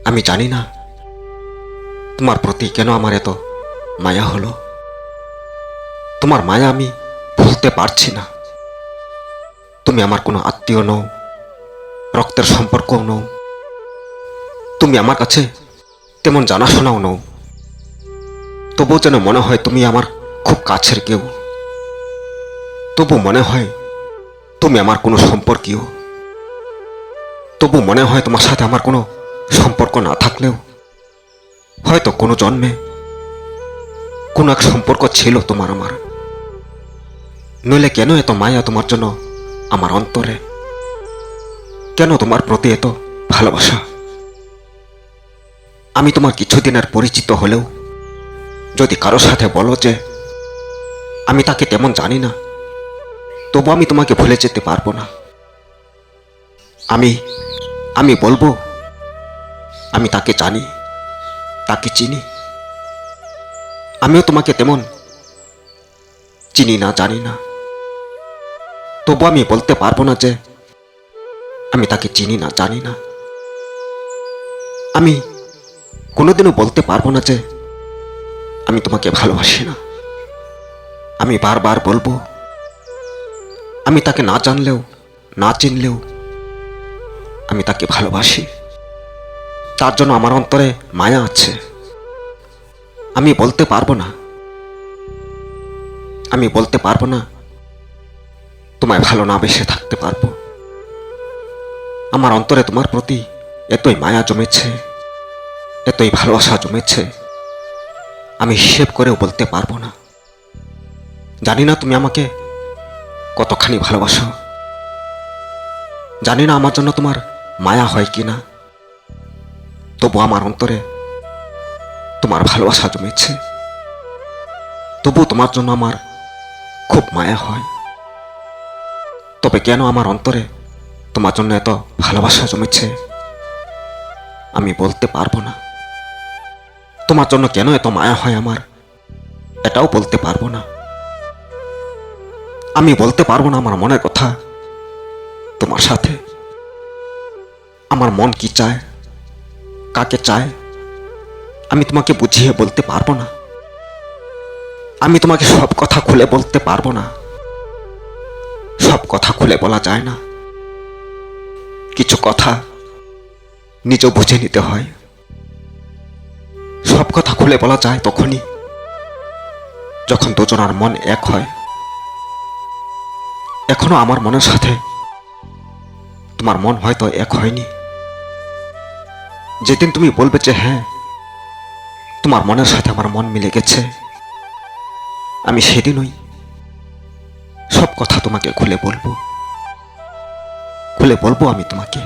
আমি জানি না তোমার প্রতি কেন আমার এত মায়া হলো। তোমার মায়া আমি ভুলতে পারছি না। তুমি আমার কোনো আত্মীয় নও, রক্তের সম্পর্কও নও। তুমি আমার কাছে তেমন জানাশোনাও নও। তবুও যেন মনে হয় তুমি আমার খুব কাছের কেউ। তবু মনে হয় তুমি আমার কোনো সম্পর্কীয়। তবু মনে হয় তোমার সাথে আমার কোনো সম্পর্ক না থাকলেও হয়তো কোনো জন্মে কোনো এক সম্পর্ক ছিল তোমার আমার। নইলে কেন এত মায়া তোমার জন্য আমার অন্তরে? কেন তোমার প্রতি এত ভালোবাসা? আমি তোমার কিছুদিনের পরিচিত হলেও যদি কারো সাথে বলো যে আমি তাকে তেমন জানি না, তবু আমি তোমাকে ভুলে যেতে পারবো না। আমি আমি বলবো আমি তাকে জানি, তাকে চিনি। আমিও তোমাকে তেমন চিনি না, জানি না। তবু আমি বলতে পারবো না যে আমি তাকে চিনি না, জানি না। আমি কোনোদিনও বলতে পারবো না যে আমি তোমাকে ভালোবাসি না। আমি বারবার বলবো আমি তাকে না জানলেও, না চিনলেও আমি তাকে ভালোবাসি। তার জন্য আমার অন্তরে মায়া আছে। আমি বলতে পারবো না, আমি বলতে পারবো না তোমায় ভালো না বেসে থাকতে পারবো। আমার অন্তরে তোমার প্রতি এতই মায়া জমেছে, এতই ভালোবাসা জমেছে, আমি হিসেব করেও বলতে পারবো না। জানি না তুমি আমাকে কতখানি ভালোবাসো, জানি না আমার জন্য তোমার মায়া হয় কিনা। তবু আমার অন্তরে তোমার ভালোবাসা জমেছে। তবু তোমার জন্য আমার খুব মায়া হয়। তবে কেন আমার অন্তরে তোমার জন্য এত ভালোবাসা জমেছে আমি বলতে পারবো না। তোমার জন্য কেন এত মায়া হয় আমার এটাও বলতে পারবো না। আমি বলতে পারবো না আমার মনের কথা তোমার সাথে। আমার মন কি চায়, কাকে চায়, আমি তোমাকে বুঝিয়ে বলতে পারবো না। আমি তোমাকে সব কথা খুলে বলতে পারবো না। সব কথা খুলে বলা যায় না। কিছু কথা নিজে বুঝে নিতে হয়। সব কথা খুলে বলা যায় তখনই যখন দুজনার মন এক হয়। এখনো আমার মনের সাথে তোমার মন হয়তো এক হয়নি। যেদিন তুমি বলবে যে হ্যাঁ, তোমার মনের সাথে আমার মন মিলে গেছে, আমি সেদিনই সব কথা তোমাকে খুলে বলবো আমি তোমাকে।